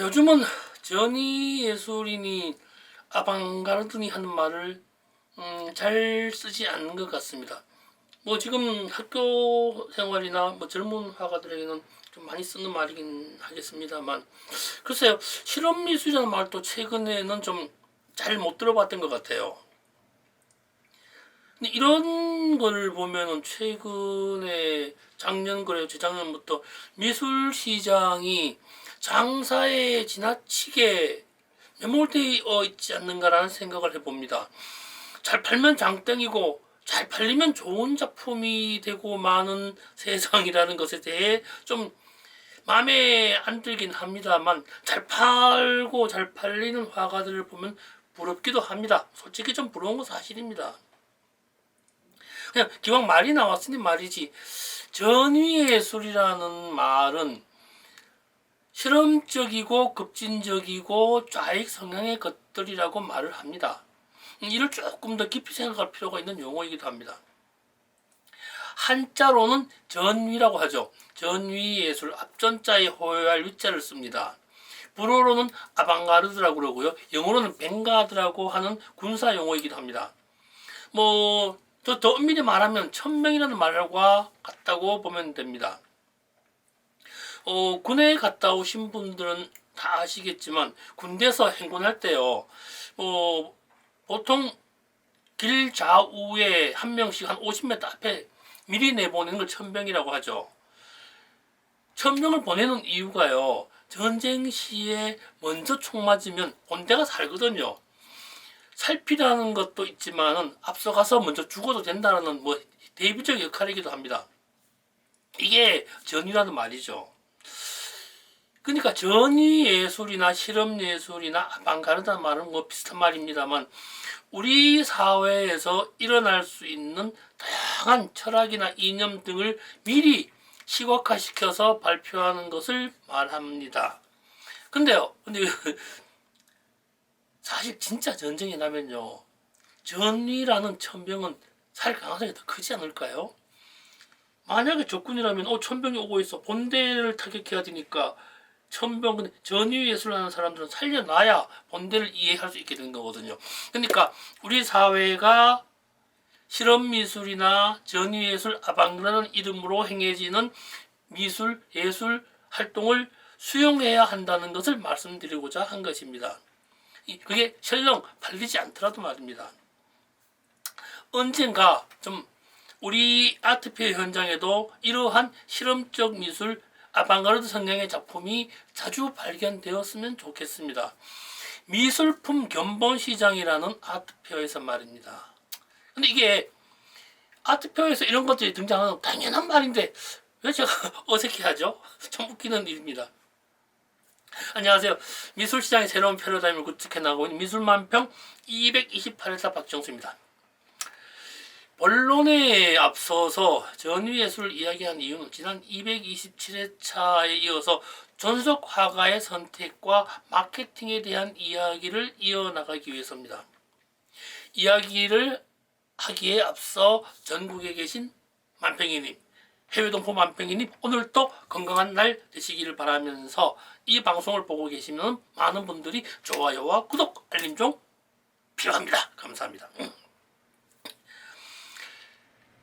요즘은 전위 예술인이 아방가르드니 하는 말을 잘 쓰지 않는 것 같습니다. 뭐 지금 학교 생활이나 뭐 젊은 화가들에게는 좀 많이 쓰는 말이긴 하겠습니다만, 글쎄요, 실험미술이라는 말도 최근에는 좀 잘 못 들어봤던 것 같아요. 근데 이런 걸 보면은 최근에 작년 그래요, 재작년부터 미술 시장이 장사에 지나치게 매몰되어 있지 않는가라는 생각을 해봅니다. 잘 팔면 장땡이고 잘 팔리면 좋은 작품이 되고 많은 세상이라는 것에 대해 좀 마음에 안 들긴 합니다만, 잘 팔고 잘 팔리는 화가들을 보면 부럽기도 합니다. 솔직히 좀 부러운 건 사실입니다. 그냥 기왕 말이 나왔으니 말이지, 전위예술이라는 말은 실험적이고 급진적이고 좌익 성향의 것들이라고 말을 합니다. 이를 조금 더 깊이 생각할 필요가 있는 용어이기도 합니다. 한자로는 전위라고 하죠. 전위예술, 앞전자에 호요할 위자를 씁니다. 불어로는 아방가르드라고 그러고요. 영어로는 벵가드라고 하는 군사 용어이기도 합니다. 더 엄밀히 말하면 천명이라는 말과 같다고 보면 됩니다. 군에 갔다 오신 분들은 다 아시겠지만, 군대에서 행군할 때요, 보통 길 좌우에 한 명씩 한 50m 앞에 미리 내보내는 걸 천병이라고 하죠. 천병을 보내는 이유가요, 전쟁 시에 먼저 총 맞으면 본대가 살거든요. 살피라는 것도 있지만은 앞서가서 먼저 죽어도 된다는 뭐 대비적 역할이기도 합니다. 이게 전이라는 말이죠. 그러니까 전위 예술이나 실험 예술이나 아방가르다는 말은 뭐 비슷한 말입니다만, 우리 사회에서 일어날 수 있는 다양한 철학이나 이념 등을 미리 시각화시켜서 발표하는 것을 말합니다. 근데 사실 진짜 전쟁이 나면요, 전위라는 천병은 살 가능성이 더 크지 않을까요? 만약에 적군이라면 천병이 오고 있어, 본대를 타격해야 되니까 천병, 근데 전위 예술하는 사람들은 살려놔야 본대를 이해할 수 있게 되는 거거든요. 그러니까 우리 사회가 실험 미술이나 전위 예술, 아방그라는 이름으로 행해지는 미술, 예술 활동을 수용해야 한다는 것을 말씀드리고자 한 것입니다. 그게 설령 팔리지 않더라도 말입니다. 언젠가 좀 우리 아트페어 현장에도 이러한 실험적 미술, 아방가르드 성향의 작품이 자주 발견되었으면 좋겠습니다. 미술품 견본 시장이라는 아트페어에서 말입니다. 근데 이게 아트페어에서 이런 것들이 등장하는 당연한 말인데 왜 제가 어색해하죠? 참 웃기는 일입니다. 안녕하세요. 미술시장의 새로운 패러다임을 구축해 나가고 있는 미술만평 228회차 박정수입니다. 본론에 앞서서 전위예술을 이야기한 이유는 지난 227회차에 이어서 전속 화가의 선택과 마케팅에 대한 이야기를 이어나가기 위해서입니다. 이야기를 하기에 앞서 전국에 계신 만평이님, 해외동포 만평이님, 오늘도 건강한 날 되시기를 바라면서 이 방송을 보고 계시면 많은 분들이 좋아요와 구독, 알림 좀 필요합니다. 감사합니다.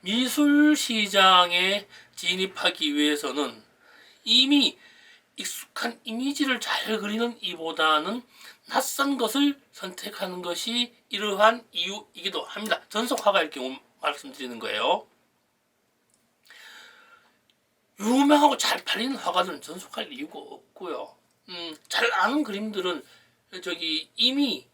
미술 시장에 진입하기 위해서는 이미 익숙한 이미지를 잘 그리는 이보다는 낯선 것을 선택하는 것이 이러한 이유이기도 합니다. 전속화가일 경우 말씀드리는 거예요. 유명하고 잘 팔리는 화가들은 전속할 이유가 없고요. 잘 아는 그림들은 이미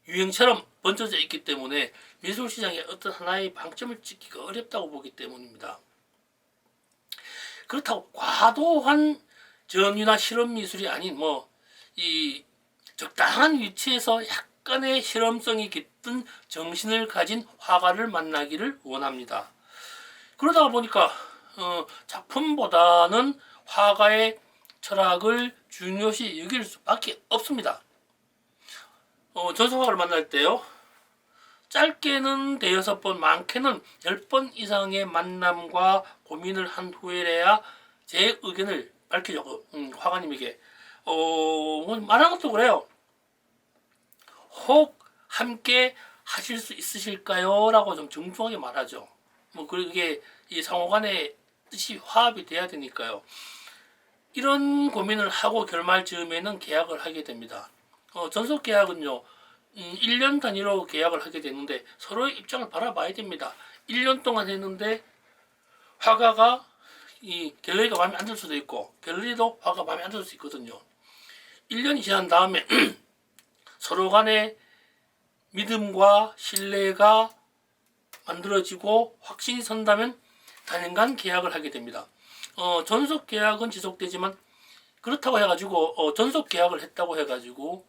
유행처럼 번져져 있기 때문에 미술 시장에 어떤 하나의 방점을 찍기가 어렵다고 보기 때문입니다. 그렇다고 과도한 전위나 실험 미술이 아닌 이 적당한 위치에서 약간의 실험성이 깃든 정신을 가진 화가를 만나기를 원합니다. 그러다 보니까 작품보다는 화가의 철학을 중요시 여길 수밖에 없습니다. 전속화를 만날 때요, 짧게는 대여섯 번, 많게는 10번 이상의 만남과 고민을 한 후에야 제 의견을 밝히려고 화가님에게 뭐 말하는 것도 그래요. 혹 함께 하실 수 있으실까요? 라고 좀 정중하게 말하죠. 뭐 그게 이 상호간의 뜻이 화합이 돼야 되니까요. 이런 고민을 하고 결말 즈음에는 계약을 하게 됩니다. 전속 계약은요, 1년 단위로 계약을 하게 되는데 서로의 입장을 바라봐야 됩니다. 1년 동안 했는데 화가가 이 갤러리가 마음에 안 들 수도 있고 갤러리도 화가 마음에 안 들 수 있거든요. 1년이 지난 다음에 서로 간에 믿음과 신뢰가 만들어지고 확신이 선다면 단연간 계약을 하게 됩니다. 전속 계약은 지속되지만 그렇다고 해가지고 전속 계약을 했다고 해가지고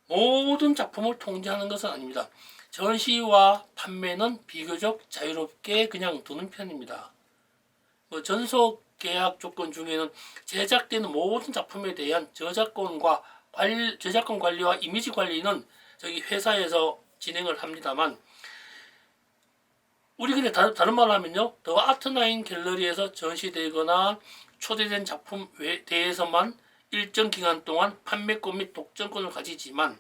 모든 작품을 통제하는 것은 아닙니다. 전시와 판매는 비교적 자유롭게 그냥 두는 편입니다. 전속 계약 조건 중에는 제작되는 모든 작품에 대한 저작권 관리와 이미지 관리는 저기 회사에서 진행을 합니다만, 우리 근데 다른 말로 하면요, 더 아트나인 갤러리에서 전시되거나 초대된 작품에 대해서만 일정 기간 동안 판매권 및 독점권을 가지지만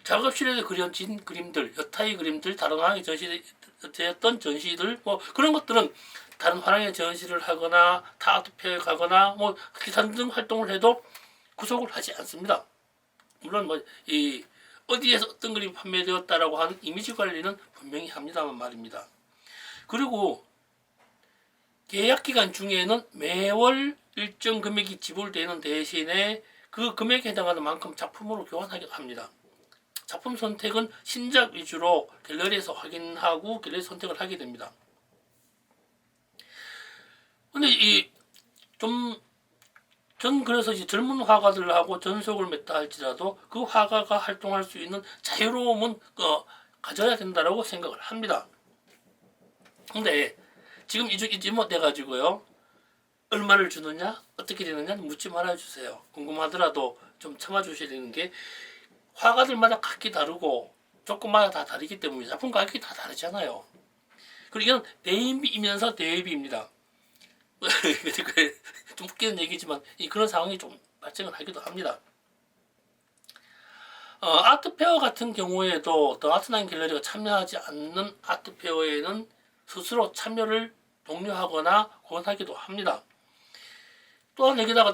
작업실에서 그려진 그림들, 여타의 그림들, 다른 화랑에 전시되었던 전시들, 뭐 그런 것들은 다른 화랑에 전시를 하거나 타 아트페어에 가거나 뭐 기타 등 활동을 해도 구속을 하지 않습니다. 물론 뭐 이 어디에서 어떤 그림이 판매되었다라고 하는 이미지 관리는 분명히 합니다만 말입니다. 그리고 계약 기간 중에는 매월 일정 금액이 지불되는 대신에 그 금액에 해당하는 만큼 작품으로 교환하기도 합니다. 작품 선택은 신작 위주로 갤러리에서 확인하고 갤러리 선택을 하게 됩니다. 근데 전 그래서 이제 젊은 화가들하고 전속을 맺다 할지라도 그 화가가 활동할 수 있는 자유로움은 가져야 된다라고 생각을 합니다. 근데 지금 이쯤 돼가지고요, 얼마를 주느냐 어떻게 되느냐 묻지 말아주세요. 궁금하더라도 좀 참아주셔야 되는 게, 화가들마다 각기 다르고 조건마다 다 다르기 때문에 작품 가격이 다 다르잖아요. 그리고 이건 대입이면서 대입입니다. 좀 웃기는 얘기지만 그런 상황이 좀 발생을 하기도 합니다. 아트페어 같은 경우에도 더 아트나인 갤러리가 참여하지 않는 아트페어에는 스스로 참여를 독려하거나 권하기도 합니다. 또한 여기다가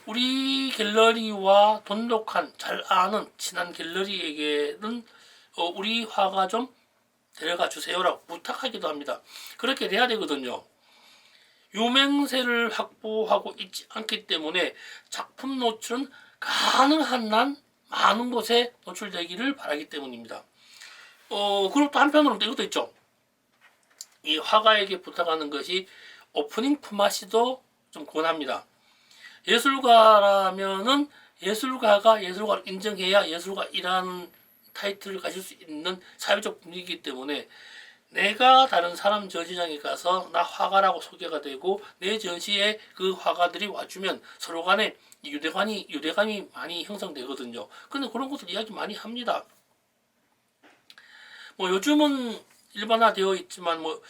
우리 갤러리와 돈독한 잘 아는 친한 갤러리에게는 우리 화가 좀 데려가 주세요라고 부탁하기도 합니다. 그렇게 돼야 되거든요. 유명세를 확보하고 있지 않기 때문에 작품 노출은 가능한 한 많은 곳에 노출되기를 바라기 때문입니다. 그리고 또 한편으로는 이것도 있죠. 이 화가에게 부탁하는 것이 오프닝 품앗이도 좀 권합니다. 예술가라면은 예술가가 예술가를 인정해야 예술가이라는 타이틀을 가질 수 있는 사회적 분위기이기 때문에 내가 다른 사람 전시장에 가서 나 화가라고 소개가 되고 내 전시에 그 화가들이 와주면 서로 간에 유대감이 많이 형성되거든요. 근데 그런 것들 이야기 많이 합니다. 뭐 요즘은 일반화되어 있지만 뭐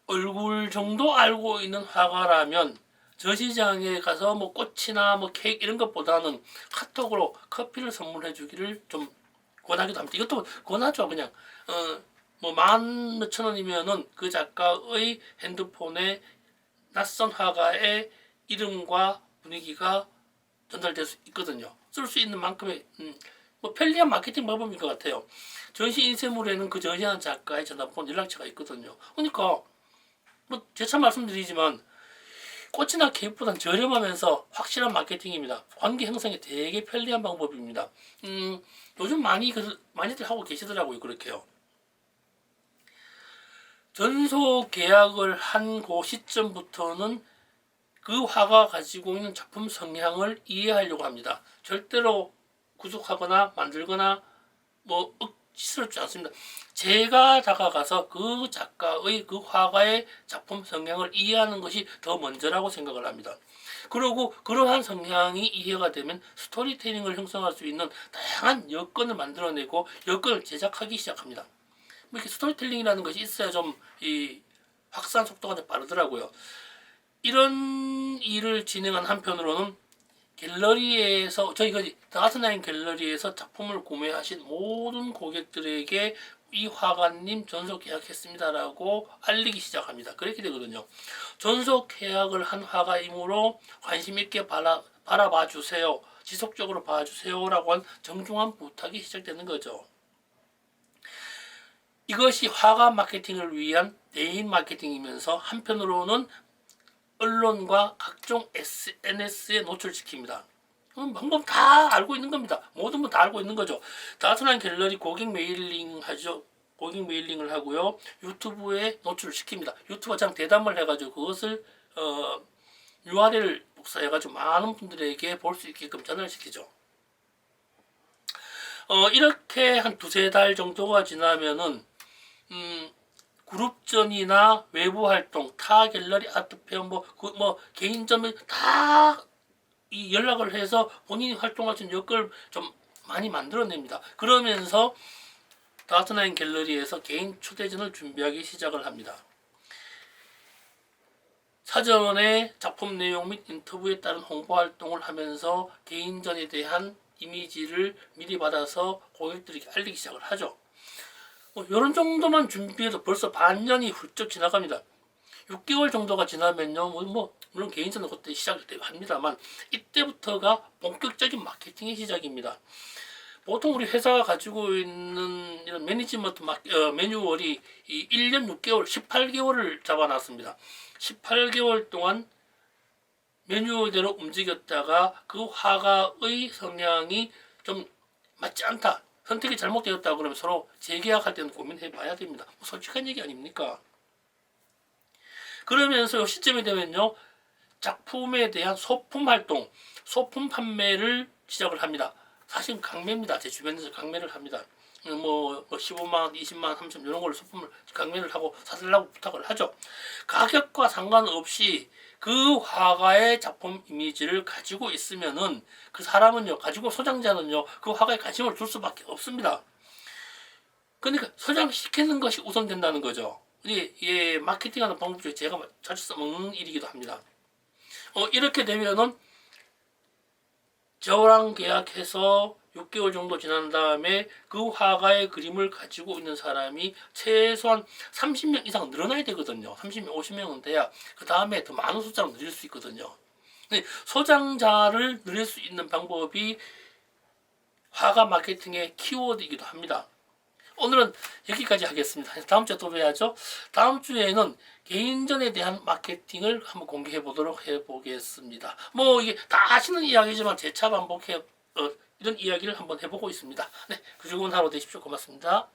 얼굴 정도 알고 있는 화가라면 전시장에 가서 뭐 꽃이나 뭐 케이크 이런 것보다는 카톡으로 커피를 선물해 주기를 좀 권하기도 합니다. 이것도 권하죠. 그냥 뭐 10,000몇천 원이면은 그 작가의 핸드폰에 낯선 화가의 이름과 분위기가 전달될 수 있거든요. 쓸 수 있는 만큼의 뭐 편리한 마케팅 방법인 것 같아요. 전시 인쇄물에는 그 전시하는 작가의 전화번 연락처가 있거든요. 그러니까 뭐 재차 말씀드리지만 꽃이나 케이크보다는 저렴하면서 확실한 마케팅입니다. 관계 형성에 되게 편리한 방법입니다. 요즘 많이들 하고 계시더라고요. 그렇게요. 전속 계약을 한 그 시점부터는 그 화가 가지고 있는 작품 성향을 이해하려고 합니다. 절대로 구속하거나 만들거나 뭐 억지스럽지 않습니다. 제가 다가가서 그 작가의 그 화가의 작품 성향을 이해하는 것이 더 먼저라고 생각을 합니다. 그리고 그러한 성향이 이해가 되면 스토리텔링을 형성할 수 있는 다양한 여건을 만들어내고 여건을 제작하기 시작합니다. 이렇게 스토리텔링이라는 것이 있어야 좀 이 확산 속도가 좀 빠르더라고요. 이런 일을 진행한 한편으로는 갤러리에서 저희 그 더아트나인 갤러리에서 작품을 구매하신 모든 고객들에게 이 화가님 전속 계약했습니다라고 알리기 시작합니다. 그렇게 되거든요. 전속 계약을 한 화가이므로 관심 있게 바라봐 주세요. 지속적으로 봐주세요라고 한 정중한 부탁이 시작되는 거죠. 이것이 화가 마케팅을 위한 대인 마케팅이면서 한편으로는 언론과 각종 SNS에 노출시킵니다. 방법 다 알고 있는 겁니다. 모든 분 다 알고 있는 거죠. 다트난 갤러리 고객 메일링 하죠. 고객 메일링을 하고요. 유튜브에 노출을 시킵니다. 유튜브가 장 대담을 해가지고 그것을 URL을 복사해가지고 많은 분들에게 볼 수 있게끔 전환을 시키죠. 이렇게 한 두세 달 정도가 지나면은 그룹전이나 외부 활동, 타 갤러리 아트페어, 개인점을 다 이 연락을 해서 본인이 활동할 수 있는 여건을 좀 많이 만들어냅니다. 그러면서 다트나인 갤러리에서 개인 초대전을 준비하기 시작을 합니다. 사전에 작품 내용 및 인터뷰에 따른 홍보 활동을 하면서 개인전에 대한 이미지를 미리 받아서 고객들에게 알리기 시작을 하죠. 이런 정도만 준비해도 벌써 반년이 훌쩍 지나갑니다. 6개월 정도가 지나면요, 물론 개인전은 그때 시작이 합니다만, 이때부터가 본격적인 마케팅의 시작입니다. 보통 우리 회사가 가지고 있는 이런 매니지먼트 매뉴얼이 1년 6개월, 18개월을 잡아놨습니다. 18개월 동안 매뉴얼대로 움직였다가 그 화가의 성향이 좀 맞지 않다, 선택이 잘못되었다 그러면 서로 재계약할 때는 고민해 봐야 됩니다. 솔직한 얘기 아닙니까? 그러면서 이 시점이 되면요, 작품에 대한 소품 활동, 소품 판매를 시작을 합니다. 사실 강매입니다. 제 주변에서 강매를 합니다. 15만원, 20만원, 30만원 이런 걸로 소품을 강매를 하고 사달라고 부탁을 하죠. 가격과 상관없이 그 화가의 작품 이미지를 가지고 있으면은 그 사람은요, 가지고 소장자는요, 그 화가에 관심을 둘 수밖에 없습니다. 그러니까 소장시키는 것이 우선된다는 거죠. 이게 마케팅하는 방법 중에 제가 자주 써먹는 일이기도 합니다. 이렇게 되면은 저랑 계약해서 6개월 정도 지난 다음에 그 화가의 그림을 가지고 있는 사람이 최소한 30명 이상 늘어나야 되거든요. 30명, 50명은 돼야 그 다음에 더 많은 숫자로 늘릴 수 있거든요. 소장자를 늘릴 수 있는 방법이 화가 마케팅의 키워드이기도 합니다. 오늘은 여기까지 하겠습니다. 다음 주에 또 뵈야죠. 다음 주에는 개인전에 대한 마케팅을 한번 공개해 보도록 해보겠습니다. 이게 다 아시는 이야기지만 재차 반복해 이런 이야기를 한번 해보고 있습니다. 네, 그 즐거운 하루 되십시오. 고맙습니다.